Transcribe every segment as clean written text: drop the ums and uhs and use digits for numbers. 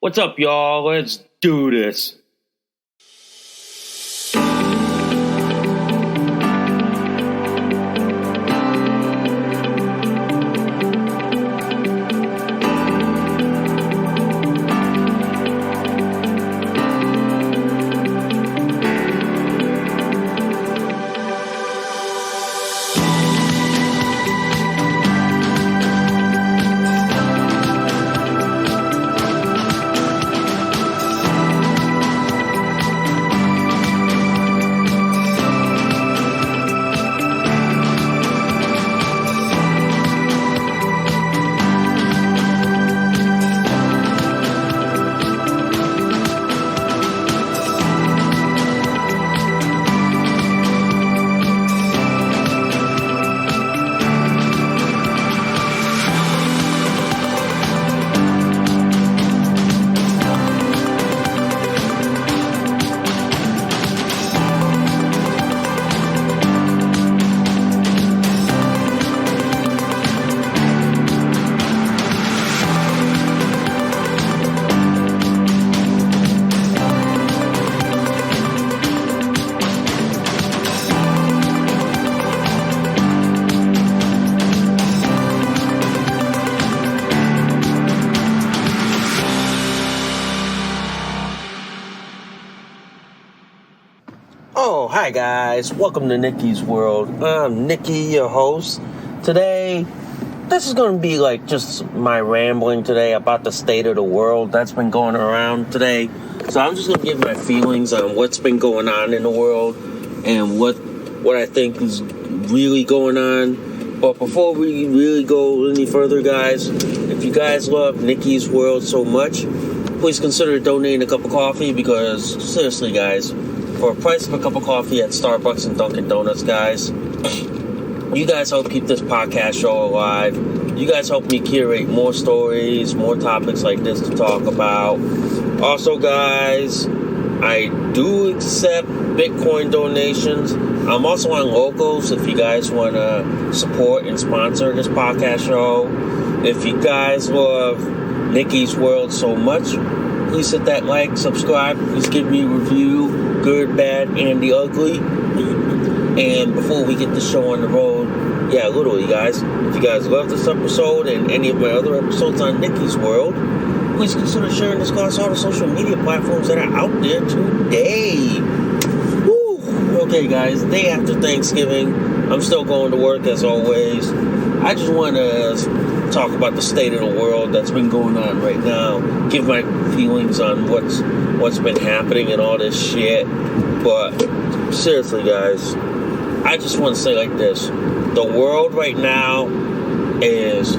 What's up, y'all? Let's do this. Oh, hi guys. Welcome to Nikki's World. I'm Nikki, your host. Today, this is going to be like just my rambling today about the state of the world that's been going around today. So I'm just going to give my feelings on what's been going on in the world and what I think is really going on. But before we really go any further, guys, if you guys love Nikki's World so much, please consider donating a cup of coffee because, seriously, guys, for a price of a cup of coffee at Starbucks and Dunkin' Donuts, guys, you guys help keep this podcast show alive. You guys help me curate more stories, more topics like this to talk about. Also, guys, I do accept Bitcoin donations. I'm also on Locals if you guys want to support and sponsor this podcast show. If you guys love Nikki's World so much, please hit that like, subscribe, please give me a review, good, bad, and the ugly. And before we get the show on the road, literally, guys, if you guys love this episode and any of my other episodes on Nikki's World, please consider sharing this across all the social media platforms that are out there today. Woo! Okay, guys, day after Thanksgiving, I'm still going to work as always. I just want to talk about the state of the world that's been going on right now, give my feelings on what's been happening and all this shit. But seriously, guys, I just want to say like this: the world right now is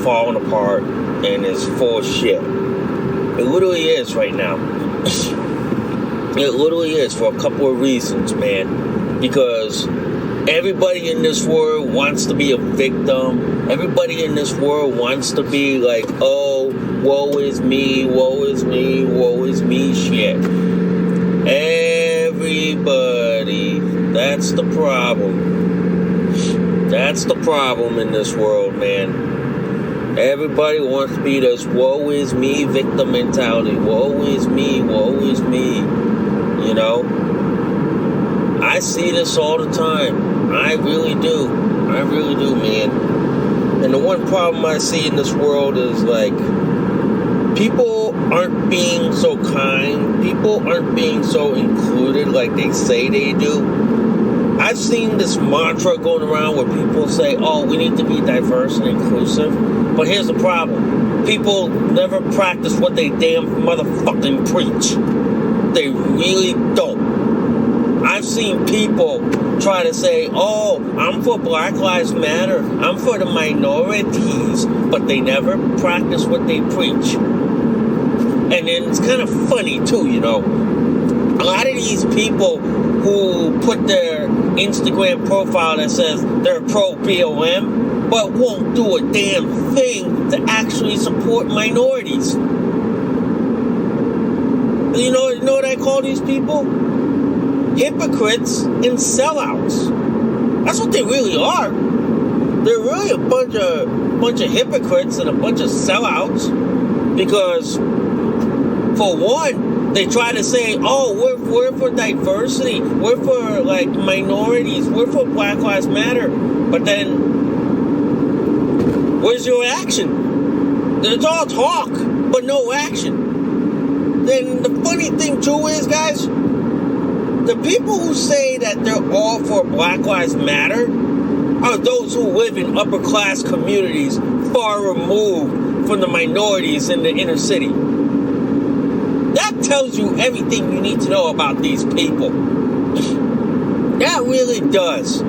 falling apart and is full of shit. It literally is right now. It literally is, for a couple of reasons, man. Because everybody in this world wants to be a victim. Everybody in this world wants to be like, oh, woe is me, woe is me, woe is me shit. Everybody. That's the problem. That's the problem in this world, man. Everybody wants to be this woe is me victim mentality. Woe is me, woe is me. You know? I see this all the time. I really do. I really do, man. And the one problem I see in this world is, like, people aren't being so kind. People aren't being so included like they say they do. I've seen this mantra going around where people say, oh, we need to be diverse and inclusive. But here's the problem. People never practice what they damn motherfucking preach. They really don't. I've seen people try to say, oh, I'm for Black Lives Matter, I'm for the minorities, but they never practice what they preach. And then it's kind of funny, too, you know. A lot of these people who put their Instagram profile that says they're pro-BLM, but won't do a damn thing to actually support minorities. You know what I call these people? Hypocrites and sellouts. That's what they really are. They're really a bunch of hypocrites and a bunch of sellouts, because For one, they try to say, oh, we're for diversity, we're for like minorities, we're for Black Lives Matter. But then, where's your action? It's all talk, but no action. Then the funny thing too is, guys, the people who say that they're all for Black Lives Matter are those who live in upper class communities far removed from the minorities in the inner city. That tells you everything you need to know about these people. That really does.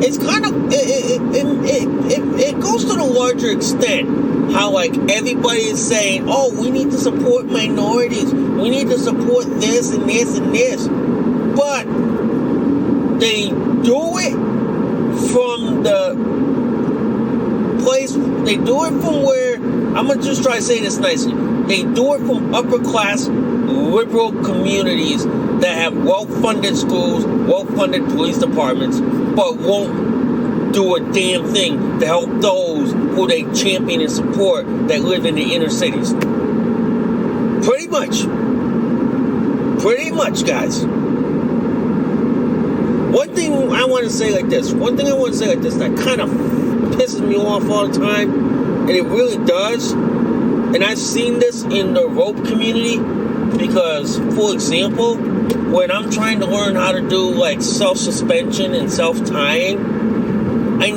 It's kind of, it goes to the larger extent how like everybody is saying, oh, we need to support minorities, we need to support this and this and this. But they do it from the place, they do it from where, I'm going to just try to say this nicely. They do it from upper class liberal communities that have well-funded schools, well-funded police departments, but won't do a damn thing to help those who they champion and support that live in the inner cities. Pretty much, guys. One thing I want to say like this that kind of pisses me off all the time, and it really does, and I've seen this in the rope community, because, for example, when I'm trying to learn how to do like self-suspension and self-tying, I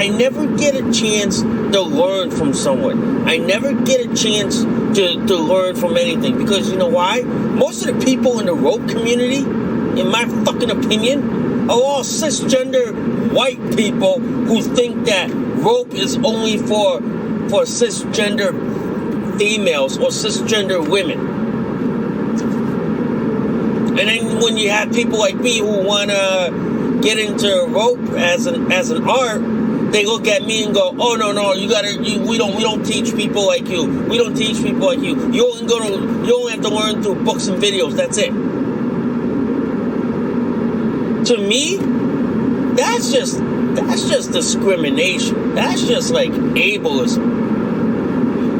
never get a chance to learn from someone. I never get a chance to learn from anything, because you know why? Most of the people in the rope community, in my fucking opinion, are all cisgender white people who think that rope is only for cisgender females or cisgender women. And then when you have people like me who want to get into rope as an art, they look at me and go, "Oh no, we don't teach people like you. We don't teach people like you. You only have to learn through books and videos. That's it." To me, that's just discrimination. That's just like ableism.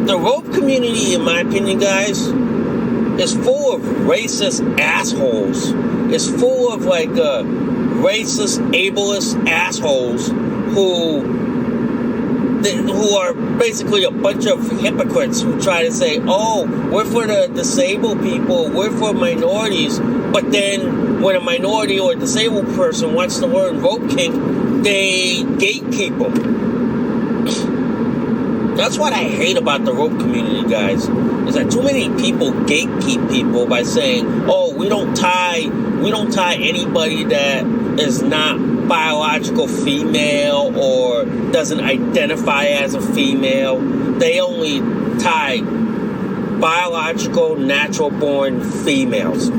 The rope community, in my opinion, guys, is full of racist assholes. It's full of like racist, ableist assholes who are basically a bunch of hypocrites who try to say, oh, we're for the disabled people, we're for minorities, but then when a minority or a disabled person wants to learn rope kink, they gatekeep them. That's what I hate about the rope community, guys, is that too many people gatekeep people by saying, oh, we don't tie anybody that is not biological female or doesn't identify as a female. They only tie biological, natural-born females.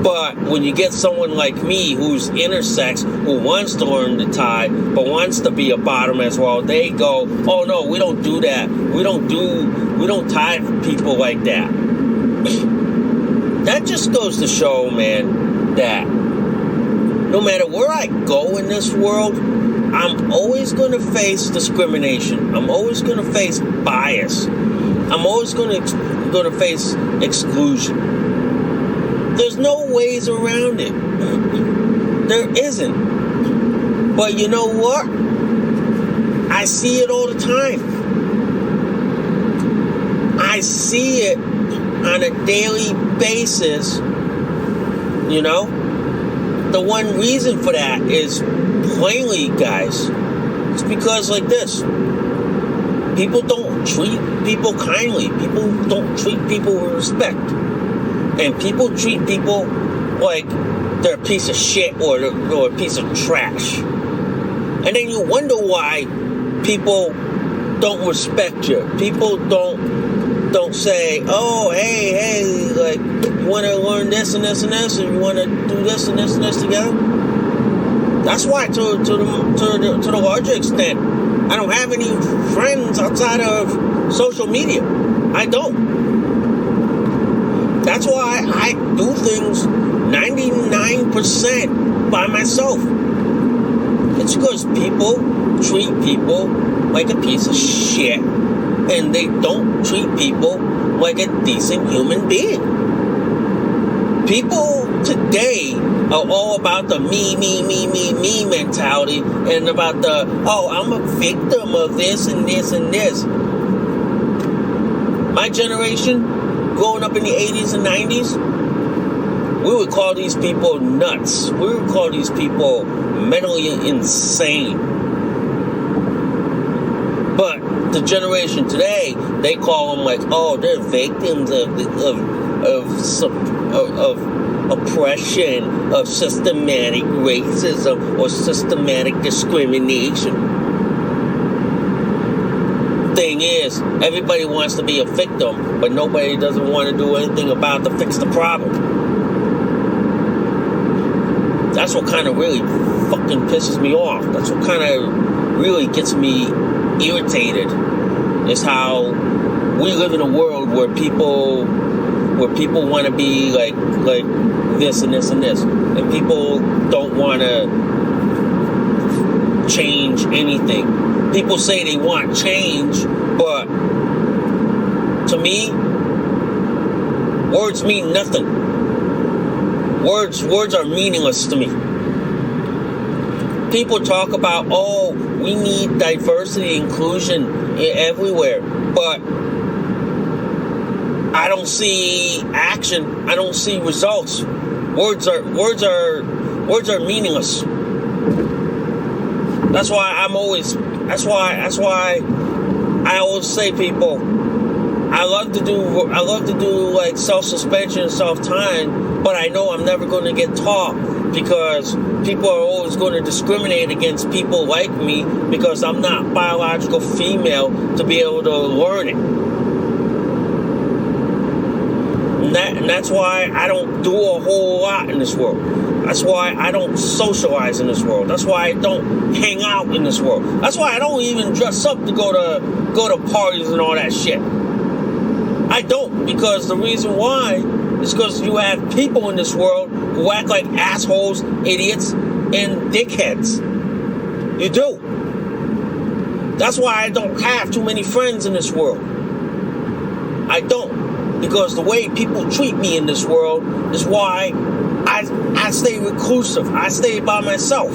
But when you get someone like me who's intersex, who wants to learn to tie, but wants to be a bottom as well, they go, oh no, we don't do that. We don't tie people like that. That just goes to show, man, that no matter where I go in this world, I'm always going to face discrimination. I'm always going to face bias. I'm always going to face exclusion. There's no ways around it. There isn't. But you know what? I see it all the time. I see it on a daily basis. You know? The one reason for that is plainly, guys, it's because like this. People don't treat people kindly. People don't treat people with respect. And people treat people like they're a piece of shit or a piece of trash. And then you wonder why people don't respect you. People don't say, oh, hey, like, you want to learn this and this and this, and you want to do this and this and this together? That's why, to the larger extent, I don't have any friends outside of social media. I don't. That's why I do things 99% by myself. It's because people treat people like a piece of shit. and they don't treat people like a decent human being. People today are all about the me mentality, and about the, oh, I'm a victim of this and this and this. My generation, growing up in the 80s and 90s, we would call these people nuts. We would call these people mentally insane. But the generation today, they call them like, oh, they're victims of oppression, of systematic racism, or systematic discrimination. Thing is, everybody wants to be a victim, but nobody doesn't want to do anything about to fix the problem. That's what kind of really fucking pisses me off. That's what kind of really gets me irritated, is how we live in a world where people want to be like this and this and this, and people don't want to change anything. People say they want change, but to me, words mean nothing. Words are meaningless to me. People talk about, oh, we need diversity, inclusion everywhere, but I don't see action. I don't see results. Words are meaningless. That's why I always say, people, I love to do like self-suspension and self-time, but I know I'm never going to get taught, because people are always going to discriminate against people like me because I'm not biological female to be able to learn it. And that's why I don't do a whole lot in this world. That's why I don't socialize in this world. That's why I don't hang out in this world. That's why I don't even dress up to go to parties and all that shit. I don't, because the reason why is because you have people in this world who act like assholes, idiots, and dickheads. You do. That's why I don't have too many friends in this world. I don't. Because the way people treat me in this world is why I stay reclusive. I stay by myself.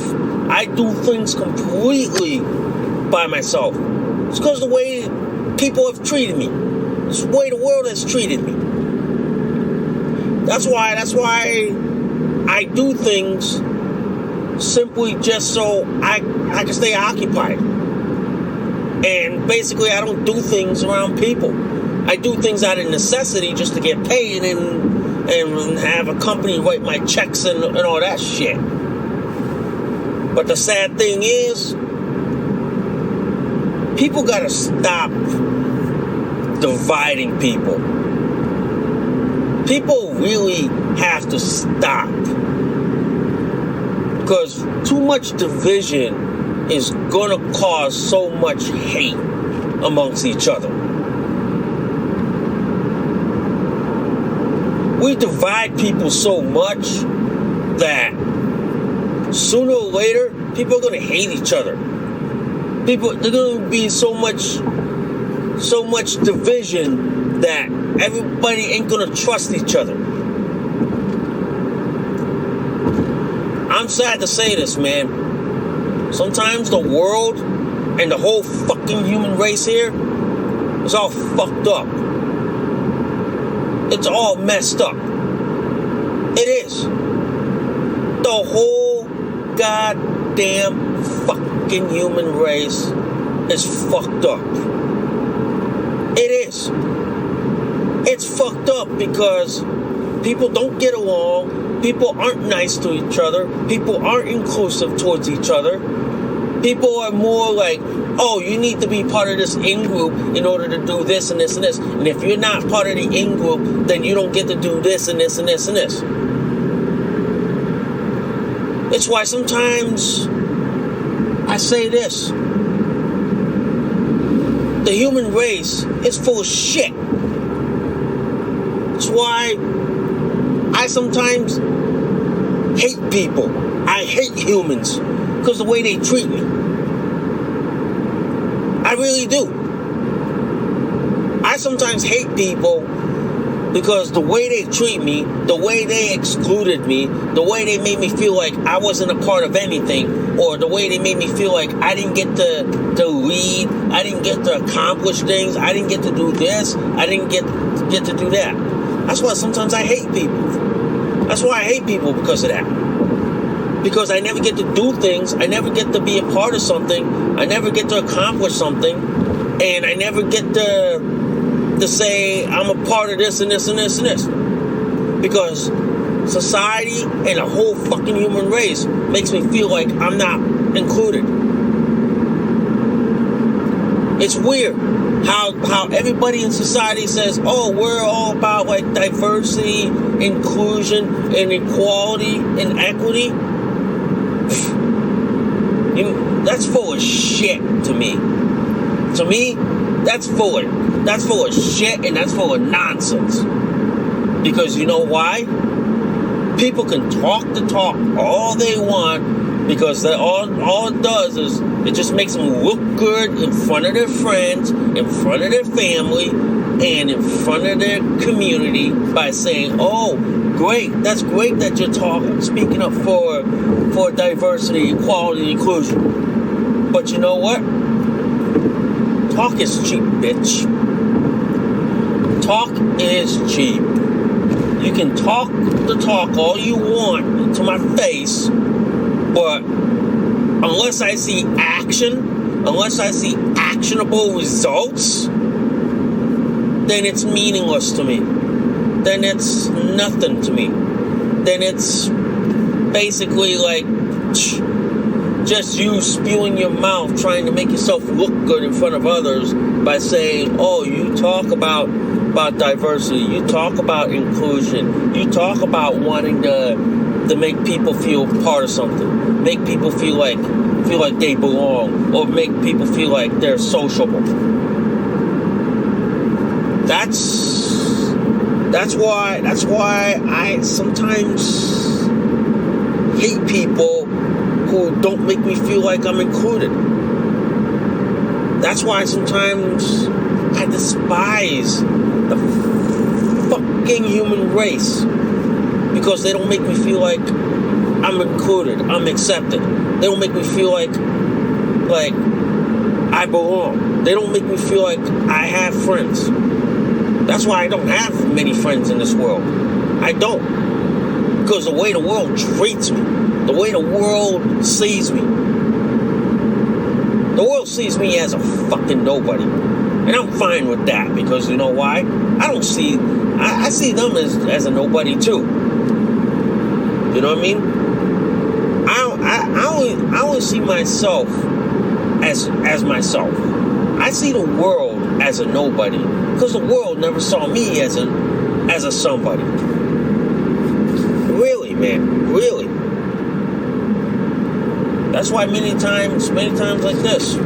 I do things completely by myself. It's because the way people have treated me. It's the way the world has treated me. That's why I do things simply just so I can stay occupied. And basically I don't do things around people. I do things out of necessity just to get paid and have a company write my checks and all that shit. But the sad thing is, people gotta stop dividing people. People really have to stop. Because too much division is gonna cause so much hate amongst each other. We divide people so much that sooner or later, people are going to hate each other. They're going to be so much division that everybody ain't going to trust each other. I'm sad to say this, man. Sometimes the world and the whole fucking human race here is all fucked up. It's all messed up. It is. The whole goddamn fucking human race is fucked up. It is. It's fucked up because people don't get along. People aren't nice to each other. People aren't inclusive towards each other. People are more like, oh, you need to be part of this in-group in order to do this and this and this. And if you're not part of the in-group, then you don't get to do this and this and this and this. It's why sometimes I say this. The human race is full of shit. It's why I sometimes hate people. I hate humans because of the way they treat me. I really do. sometimes hate people because the way they treat me, the way they excluded me, the way they made me feel like I wasn't a part of anything, or the way they made me feel like I didn't get to lead, I didn't get to accomplish things, I didn't get to do this, I didn't get to do that. That's why sometimes I hate people. That's why I hate people, because of that. Because I never get to do things, I never get to be a part of something, I never get to accomplish something, and I never get to say I'm a part of this and this and this and this. Because society and the whole fucking human race makes me feel like I'm not included. It's weird how everybody in society says, oh, we're all about like diversity, inclusion, and equality and equity. That's full of shit to me. To me, that's full of shit, and that's full of nonsense. Because you know why? People can talk the talk all they want, because all it does is it just makes them look good in front of their friends, in front of their family, and in front of their community by saying, oh, great, that's great that you're speaking up for diversity, equality, and inclusion. But you know what? Talk is cheap, bitch. Talk is cheap. You can talk the talk all you want to my face, but unless I see action, unless I see actionable results, then it's meaningless to me. Then it's nothing to me. Then it's basically like just you spewing your mouth trying to make yourself look good in front of others by saying, oh, you talk about diversity, you talk about inclusion, you talk about wanting to make people feel part of something, make people feel like they belong, or make people feel like they're sociable. That's why I sometimes hate people who don't make me feel like I'm included. That's why sometimes I despise the fucking human race, because they don't make me feel like I'm included, I'm accepted. They don't make me feel like I belong. They don't make me feel like I have friends. That's why I don't have many friends in this world. I don't. Because the way the world treats me, the way the world sees me, the world sees me as a fucking nobody. And I'm fine with that, because you know why? I see them as a nobody too. You know what I mean? I only see myself as myself. I see the world as a nobody, because the world never saw me as a somebody. Really, man, really. That's why many times like this,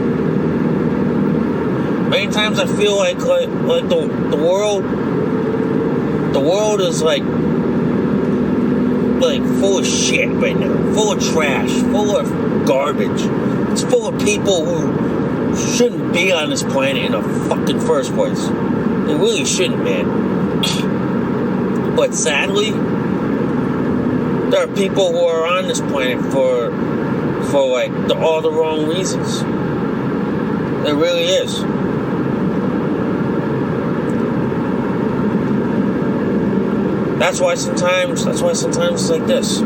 many times I feel like the world is like full of shit right now, full of trash, full of garbage. It's full of people who shouldn't be on this planet in the fucking first place. They really shouldn't, man. But sadly, there are people who are on this planet for all the wrong reasons. There really is. That's why sometimes it's like this.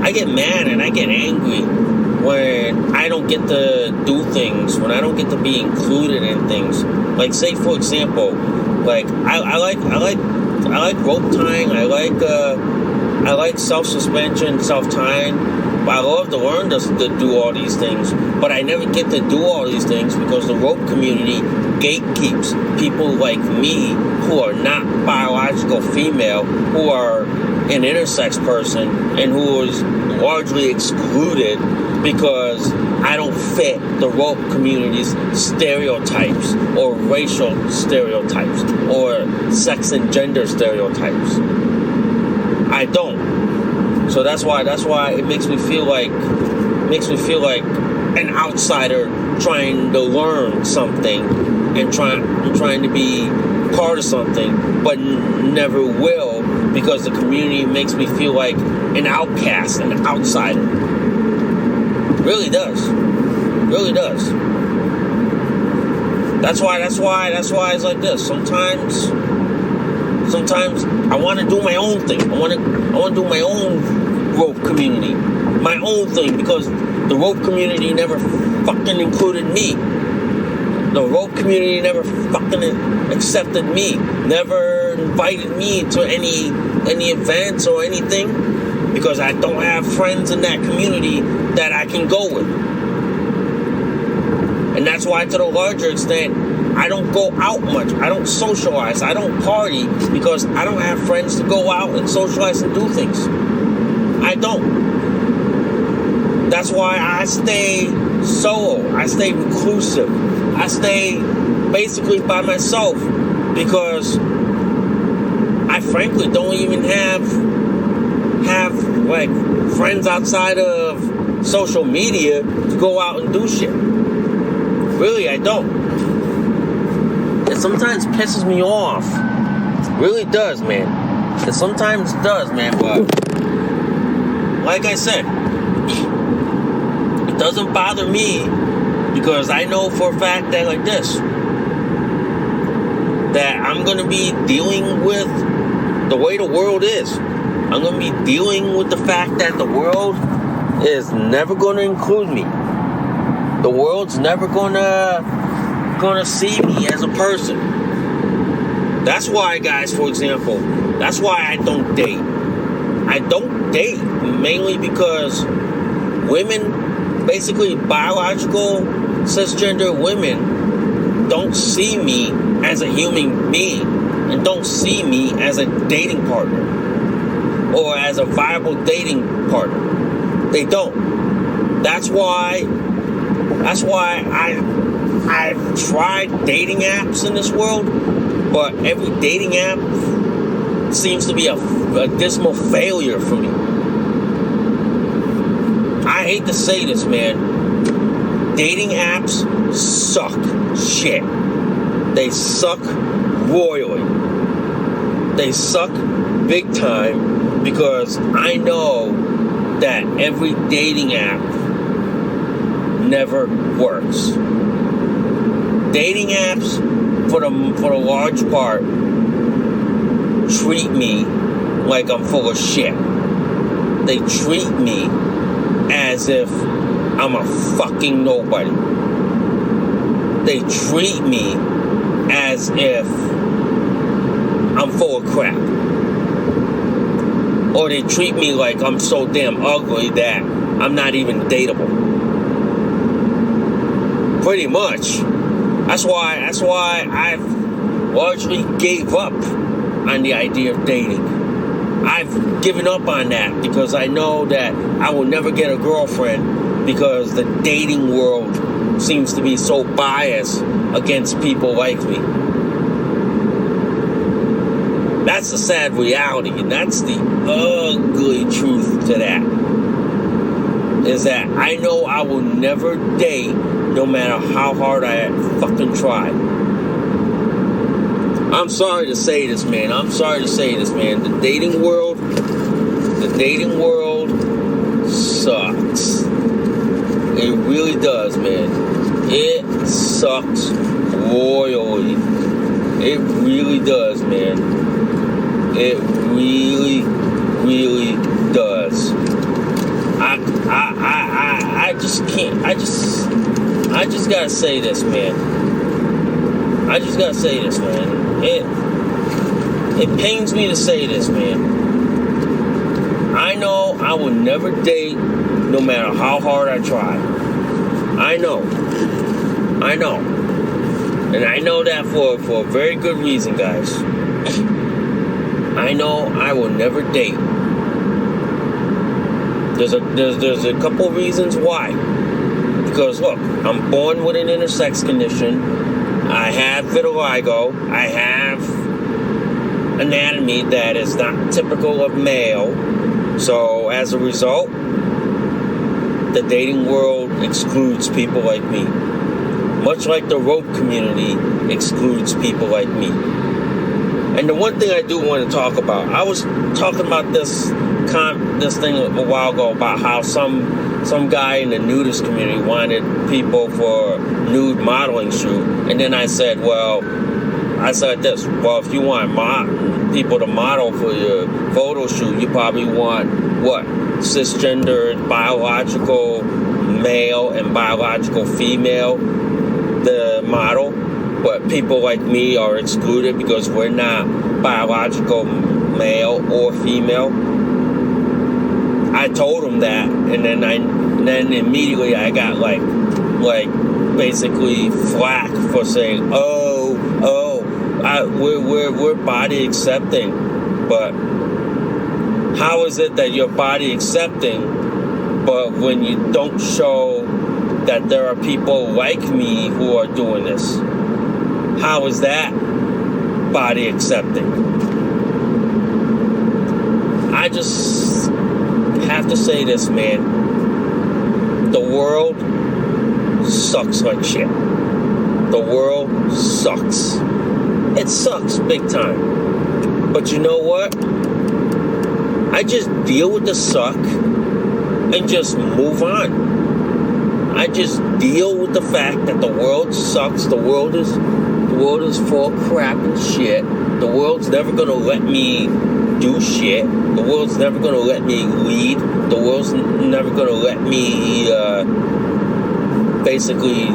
I get mad and I get angry when I don't get to do things, when I don't get to be included in things. Like, say for example, like I like rope tying. I like self-suspension, self-tying. But I love to learn to do all these things, but I never get to do all these things because the rope community gatekeeps people like me who are not biological female, who are an intersex person, and who is largely excluded because I don't fit the rope community's stereotypes or racial stereotypes or sex and gender stereotypes. I don't. So that's why it makes me feel like an outsider trying to learn something and trying to be part of something, but never will, because the community makes me feel like an outcast, an outsider. Really does. Really does. That's why it's like this. Sometimes I want to do my own thing. I want to do my own rope community, my own thing, because the rope community never fucking included me. The rope community never fucking accepted me, never invited me to any events or anything, because I don't have friends in that community that I can go with. And that's why, to the larger extent, I don't go out much. I don't socialize. I don't party, because I don't have friends to go out and socialize and do things. I don't. That's why I stay solo. I stay reclusive. I stay basically by myself, because I frankly don't even have like friends outside of social media to go out and do shit. Really, I don't. It sometimes pisses me off. It really does, man. It sometimes does, man, but like I said, it doesn't bother me, because I know for a fact that, like this, that I'm going to be dealing with the way the world is. I'm going to be dealing with the fact that the world is never going to include me. The world's never going to see me as a person. That's why, guys, for example, that's why I don't date. I don't date mainly because women, basically biological cisgender women, don't see me as a human being and don't see me as a dating partner or as a viable dating partner. They don't. That's why I've tried dating apps in this world, but every dating app seems to be a dismal failure for me. I hate to say this, man. Dating apps suck shit. They suck royally. They suck big time, because I know that every dating app never works. Dating apps, for the large part, treat me like I'm full of shit. They treat me as if I'm a fucking nobody. They treat me as if I'm full of crap. Or they treat me like I'm so damn ugly that I'm not even dateable. Pretty much. That's why I've largely gave up on the idea of dating. I've given up on that, because I know that I will never get a girlfriend, because the dating world seems to be so biased against people like me. That's the sad reality, and that's the ugly truth to that. Is that I know I will never date, no matter how hard I fucking try. I'm sorry to say this, man. The dating world sucks. It really does, man. It sucks royally. It really does, man. It really, really does. I just can't. I just gotta say this, man. It pains me to say this, man. I know I will never date, no matter how hard I try. I know. And I know that for a very good reason, guys. I know I will never date. There's a couple reasons why. Because look, I'm born with an intersex condition. I have vitiligo. I have anatomy that is not typical of male. So as a result, the dating world excludes people like me. much like the rope community excludes people like me. And the one thing I do want to talk about, I was talking about this thing a while ago about how some guy in the nudist community wanted people for nude modeling shoot, and then I said this, well, if you want people to model for your photo shoot, you probably want what? Cisgendered, biological male and biological female, the model. But people like me are excluded because we're not biological male or female. I told him that, and then immediately I got like basically flack for saying, we're body accepting. But how is it that you're body accepting, but when you don't show that there are people like me who are doing this? How is that body accepting? I just have to say this, man. The world sucks like shit. The world sucks. It sucks big time. But you know what? I just deal with the suck and just move on. I just deal with the fact that the world sucks. The world is full of crap and shit. The world's never gonna let me do shit. The world's never gonna let me lead. The world's never gonna let me basically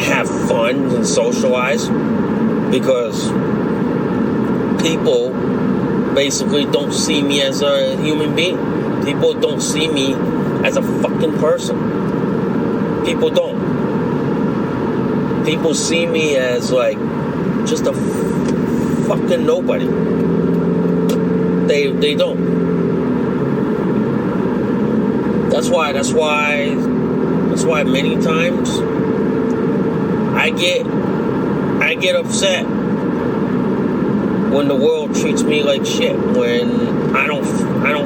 have fun and socialize, because people basically don't see me as a human being. People don't see me as a fucking person. People don't. People see me as like just a fucking nobody. They don't. That's why many times I get upset when the world treats me like shit, when I don't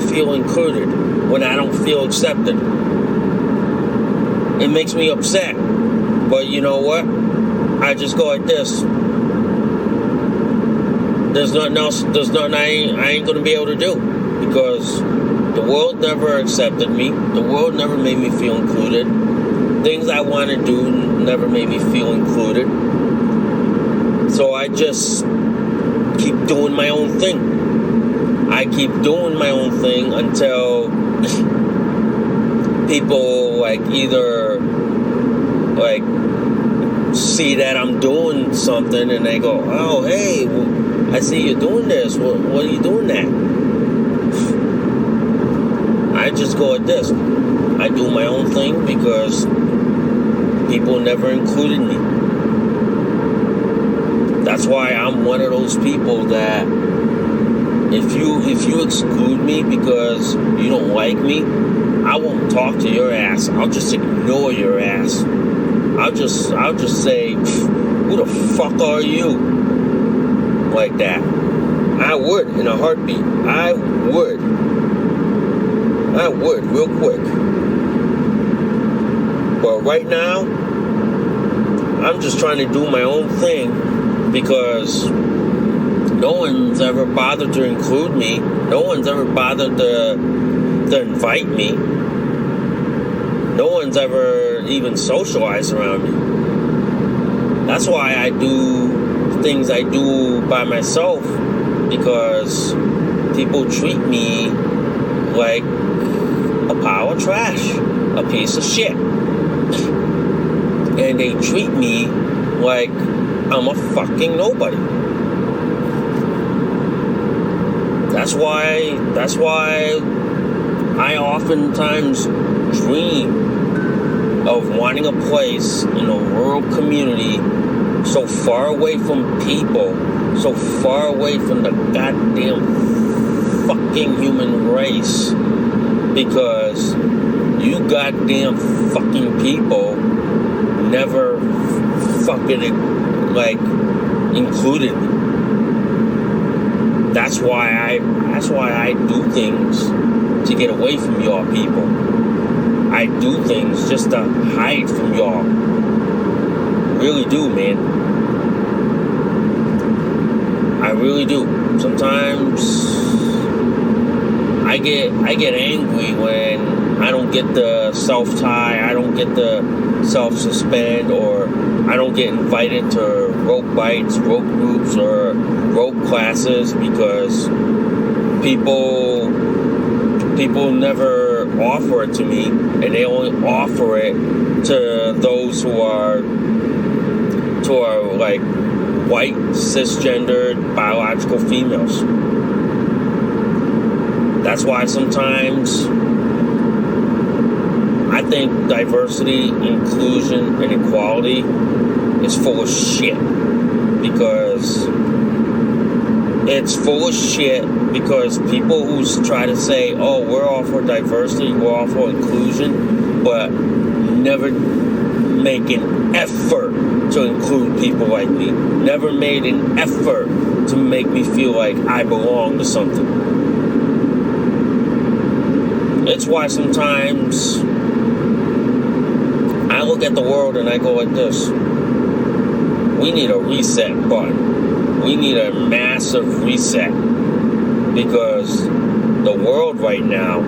feel included, when I don't feel accepted. It makes me upset. But you know what? I just go like this. There's nothing else. There's nothing I ain't gonna be able to do, because the world never accepted me. The world never made me feel included. Things I want to do never made me feel included. So I just keep doing my own thing. I keep doing my own thing until people either see that I'm doing something and they go, oh, hey, I see you doing this. What are you doing that? I just go like this. I do my own thing because people never included me. That's why I'm one of those people that if you exclude me because you don't like me, I won't talk to your ass. I'll just ignore your ass. I'll just say, who the fuck are you? Like that. I would in a heartbeat. I would real quick. But right now, I'm just trying to do my own thing because no one's ever bothered to include me. No one's ever bothered to invite me. No one's ever even socialized around me. That's why I do things I do by myself, because people treat me like a pile of trash, a piece of shit. And they treat me like I'm a fucking nobody. That's why I oftentimes dream of wanting a place in a rural community so far away from people, so far away from the goddamn fucking human race, because you goddamn fucking people never fucking included me. That's why I do things to get away from y'all people. I do things just to hide from y'all. really do, man. I really do. Sometimes I get angry when I don't get the self-tie, I don't get the self-suspend, or I don't get invited to rope bites, rope groups, or rope classes because people never offer it to me, and they only offer it to those who are like white, cisgendered, biological females. That's why sometimes I think diversity, inclusion, and equality is full of shit. Because it's full of shit because people who try to say, oh, we're all for diversity, we're all for inclusion, but never make an effort to include people like me. Never made an effort to make me feel like I belong to something. It's why sometimes I look at the world and I go like this. We need a reset button. We need a massive reset. Because the world right now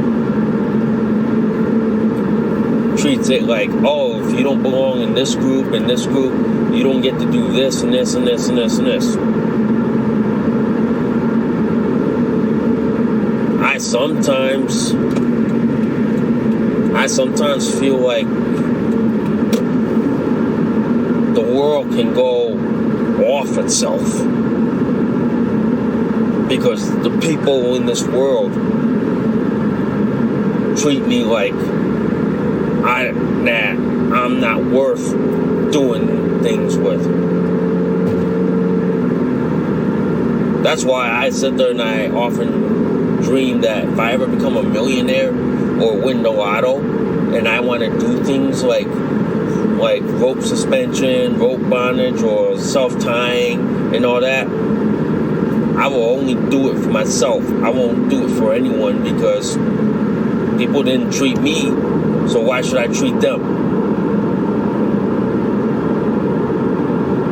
treats it like, oh, if you don't belong in this group, you don't get to do this and this and this and this and this. I sometimes feel like the world can go off itself because the people in this world treat me like I'm not worth doing things with. That's why I sit there and I often dream that if I ever become a millionaire or win the lotto and I want to do things like rope suspension, rope bondage, or self-tying and all that, I will only do it for myself. I won't do it for anyone because people didn't treat me, so why should I treat them?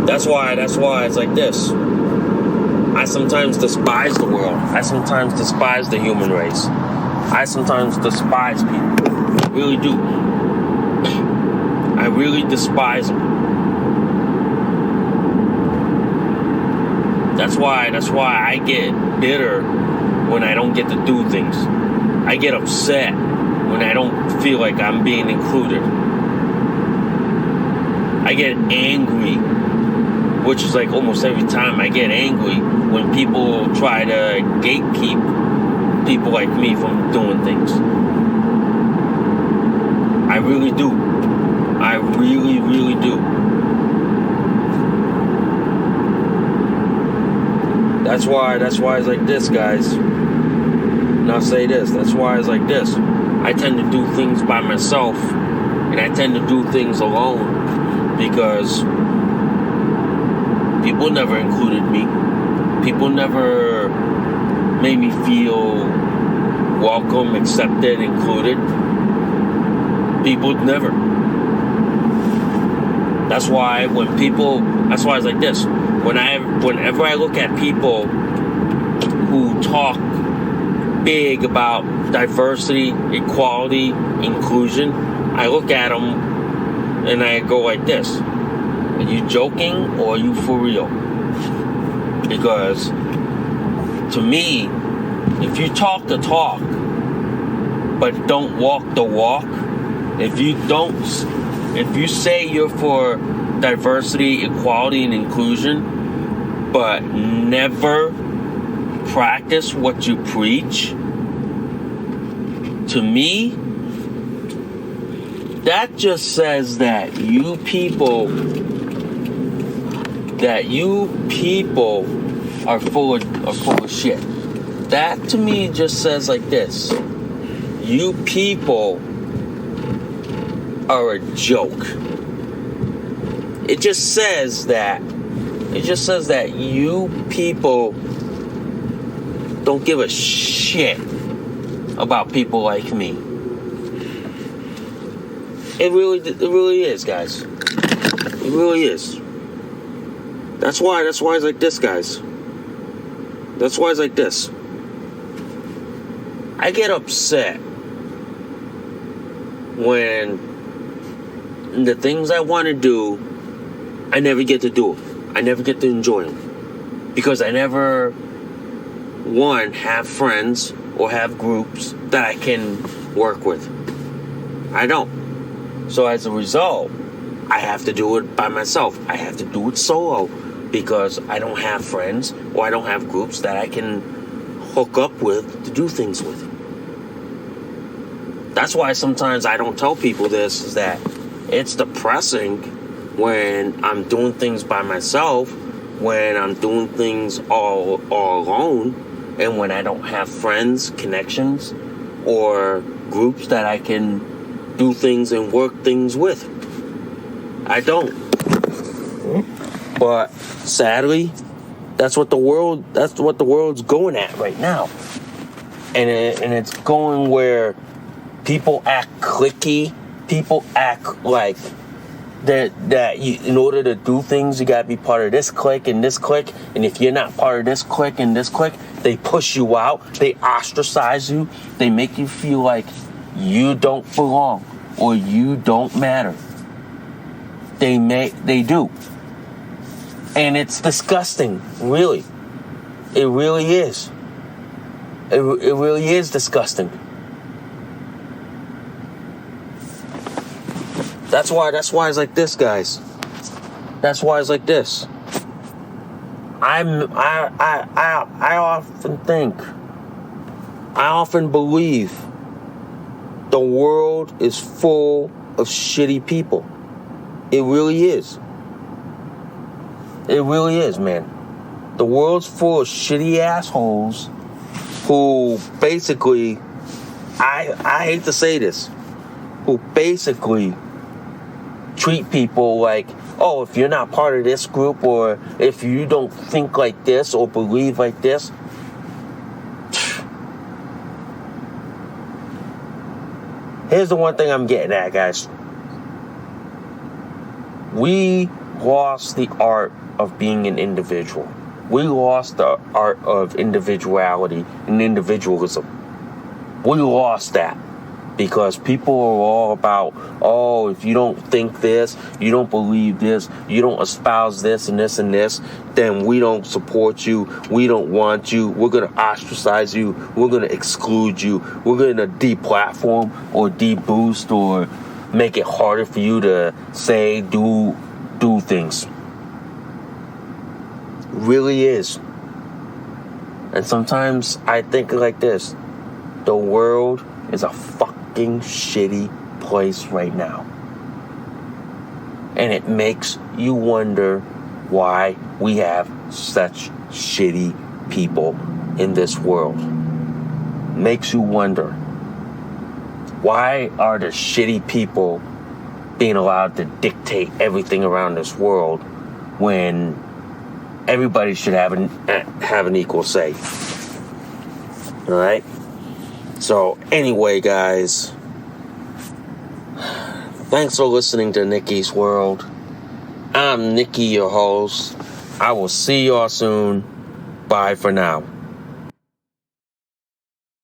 That's why it's like this. I sometimes despise the world. I sometimes despise the human race. I sometimes despise people. I really do. I really despise them. That's why I get bitter when I don't get to do things. I get upset when I don't feel like I'm being included. I get angry, which is like almost every time I get angry when people try to gatekeep people like me from doing things. I really do. I really, really do. That's why it's like this, guys. And I'll say this, that's why it's like this. I tend to do things by myself, and I tend to do things alone, because people never included me. People never made me feel welcome, accepted, included. People never. That's why it's like this. Whenever I look at people who talk big about diversity, equality, inclusion, I look at them and I go like this. Are you joking or are you for real? Because to me, if you talk the talk but don't walk the walk, if you say you're for diversity, equality, and inclusion, but never practice what you preach, to me, that just says that you people are full of shit. That to me just says like this: you people are a joke. It just says that you people don't give a shit about people like me. It really is, guys. It It really is. That's why it's like this, guys. That's why it's like this. I get upset when the things I want to do, I never get to do them. I never get to enjoy them. Because I never, one, have friends or have groups that I can work with. I don't. So as a result, I have to do it by myself. I have to do it solo because I don't have friends or I don't have groups that I can hook up with to do things with. That's why sometimes I don't tell people this, is that it's depressing when I'm doing things by myself, when I'm doing things all alone, and when I don't have friends, connections, or groups that I can do things and work things with. I don't. But sadly, that's what the world's going at right now. And it's going where people act cliquey. People act like that you, in order to do things, you gotta be part of this clique and this clique. And if you're not part of this clique and this clique, they push you out. They ostracize you. They make you feel like you don't belong or you don't matter. They do. And it's disgusting, really. It really is. It really is disgusting. That's why it's like this, guys. That's why it's like this. I often believe the world is full of shitty people. It really is. It really is, man. The world's full of shitty assholes who basically, I hate to say this, who basically treat people like, oh, if you're not part of this group, or if you don't think like this or believe like this, here's the one thing I'm getting at, guys. We lost the art of being an individual. We lost the art of individuality and individualism. We lost that because people are all about, oh, if you don't think this, you don't believe this, you don't espouse this and this and this, then we don't support you, we don't want you, we're going to ostracize you, we're going to exclude you, we're going to deplatform or deboost or make it harder for you to say, do things. Really is. And sometimes I think like this: the world is a fucking shitty place right now. And it makes you wonder why we have such shitty people in this world. Makes you wonder, why are the shitty people being allowed to dictate everything around this world when everybody should have an equal say? All right? So anyway, guys, thanks for listening to Nicky's World. I'm Nicky, your host. I will see y'all soon. Bye for now.